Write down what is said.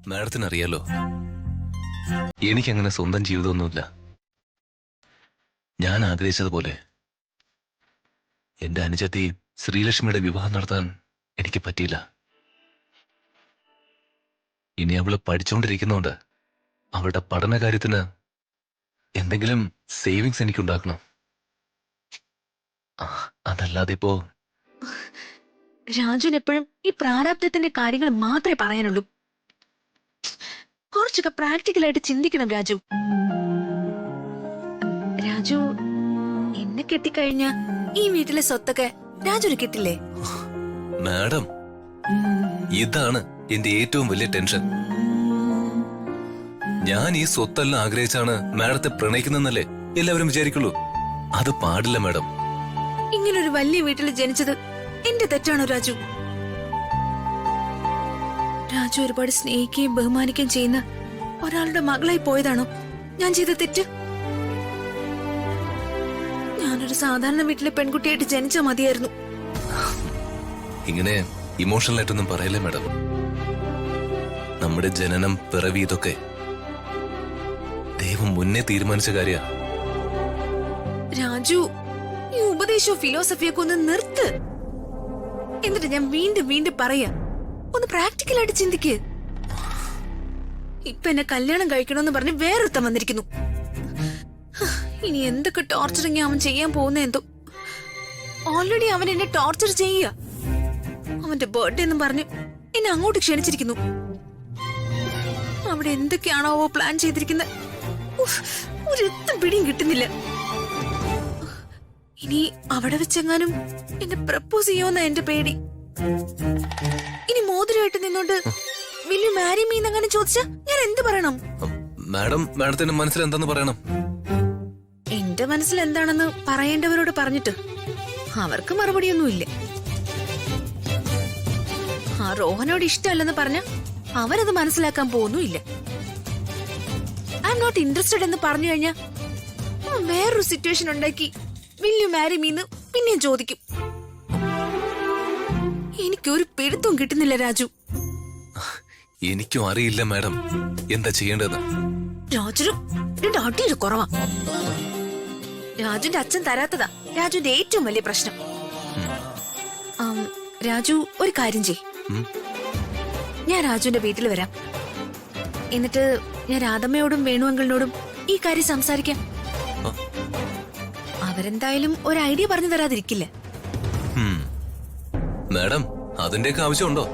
മാഡത്തിന് അറിയാലോ, എനിക്കങ്ങനെ സ്വന്തം ജീവിതമൊന്നുമില്ല. ഞാൻ ആഗ്രഹിച്ചതുപോലെ എന്റെ അനുജത്തി ശ്രീലക്ഷ്മിയുടെ വിവാഹം നടത്താൻ എനിക്ക് പറ്റിയില്ല. ഇനി അവള് പഠിച്ചുകൊണ്ടിരിക്കുന്നോണ്ട് അവളുടെ പഠനകാര്യത്തിന് എന്തെങ്കിലും സേവിങ്സ് എനിക്കുണ്ടാക്കണം. അതല്ലാതെ ഇപ്പോ രാജുവിന് എപ്പോഴും ഈ പ്രാരാബ്ദത്തിന്റെ കാര്യങ്ങൾ മാത്രമേ പറയാനുള്ളൂ. കുറച്ചൊക്കെ പ്രാക്ടിക്കലായിട്ട് ചിന്തിക്കണം രാജു. രാജു എന്നെ കെട്ടിക്കഴിഞ്ഞ ഈ വീട്ടിലെ സ്വത്തൊക്കെ രാജുവിന് കിട്ടില്ലേ? മാഡം, ഇതാണ് എന്റെ ഏറ്റവും വലിയ ടെൻഷൻ. ഞാൻ ഈ സ്വത്തെല്ലാം ആഗ്രഹിച്ചാണ് മാഡത്തെ പ്രണയിക്കുന്നല്ലേ എല്ലാവരും വിചാരിക്കുള്ളൂ. അത് പാടില്ല മാഡം. ഇങ്ങനൊരു വലിയ വീട്ടിൽ ജനിച്ചത് എന്റെ തെറ്റാണോ രാജു? രാജു ഒരുപാട് സ്നേഹിക്കുകയും ബഹുമാനിക്കുകയും ചെയ്യുന്ന ഒരാളുടെ മകളായി പോയതാണോ ഞാൻ ചെയ്ത തെറ്റ്? ഞാനൊരു സാധാരണ വീട്ടിലെ പെൺകുട്ടിയായിട്ട് ജനിച്ചാൽ മതിയായിരുന്നു. ഇങ്ങനെ ഇമോഷണൽ ആയിട്ടൊന്നും പറയല്ലേ മാഡം. നമ്മുടെ ജനനം, പിറവി, ഇതൊക്കെ ദൈവം മുന്നേ തീരുമാനിച്ച കാര്യ. രാജു, ഈ ഉപദേശവും ഫിലോസഫിയൊക്കെ ഒന്ന് നിർത്ത്. എന്നിട്ട് ഞാൻ വീണ്ടും വീണ്ടും പറയാ, ഒന്ന് പ്രാക്ടിക്കലായിട്ട് ചിന്തിക്ക്. ഇപ്പൊ എന്നെ കല്യാണം കഴിക്കണമെന്ന് പറഞ്ഞ് വേറൊരുത്തം വന്നിരിക്കുന്നു. ഇനി എന്തൊക്കെ ടോർച്ചറിങ് അവൻ ചെയ്യാൻ പോകുന്ന എന്തോ. ഓൾറെഡി അവൻ എന്നെ ടോർച്ചർ ചെയ്യുക. അവന്റെ ബർത്ത്ഡേ എന്നും പറഞ്ഞ് എന്നെ അങ്ങോട്ട് ക്ഷണിച്ചിരിക്കുന്നു. അവിടെ എന്തൊക്കെയാണോ പ്ലാൻ ചെയ്തിരിക്കുന്നത്, ഒരെത്തും പിടിയും കിട്ടുന്നില്ല. ഇനി അവിടെ വെച്ചെങ്ങാനും എന്നെ പ്രപ്പോസ് ചെയ്യുമെന്ന എന്റെ പേടി. ഇനി മോതിരമായിട്ട് നിന്നോണ്ട് വിൽ യു മാരി മീ എന്നങ്ങനെ ചോദിച്ചാ ഞാൻ എന്ത് പറയണം? മാഡം, മാഡത്തിന്റെ മനസ്സിൽ എന്താന്ന് പറയണം? എന്റെ മനസ്സിൽ എന്താണെന്ന് പറയേണ്ടവരോട് പറഞ്ഞിട്ട് അവർക്ക് മറുപടിയൊന്നുമില്ല. ആ റോഹനോട് ഇഷ്ടമല്ലെന്ന് പറഞ്ഞ അവരത് മനസ്സിലാക്കാൻ പോകുന്നുമില്ല. ഐ എം നോട്ട് ഇൻട്രസ്റ്റഡ് എന്ന് പറഞ്ഞു കഴിഞ്ഞാൽ വേറൊരു സിറ്റുവേഷൻ ഉണ്ടാക്കി വിൽ യു മാരി മീന്ന് പിന്നെയും ചോദിക്കും. എനിക്കൊരു പിടുത്തവും കിട്ടുന്നില്ല രാജു. എനിക്കും അറിയില്ല മാഡം എന്താ ചെയ്യേണ്ടതെന്ന്. രാജുന്റെ അടിയൊരു കുറവാ. രാജുന്റെ അച്ഛൻ തരാത്തതാ രാജുന്റെ ഏറ്റവും വലിയ പ്രശ്നം. രാജു ഒരു കാര്യം ചെയ്, ഞാൻ രാജുവിന്റെ വീട്ടിൽ വരാം. എന്നിട്ട് ഞാൻ രാധമ്മയോടും വേണുവങ്കളിനോടും ഈ കാര്യം സംസാരിക്കാം. അവരെന്തായാലും ഒരു ഐഡിയ പറഞ്ഞു തരാതിരിക്കില്ല. മാഡം, അതിന്റെയൊക്കെ ആവശ്യമുണ്ടോ?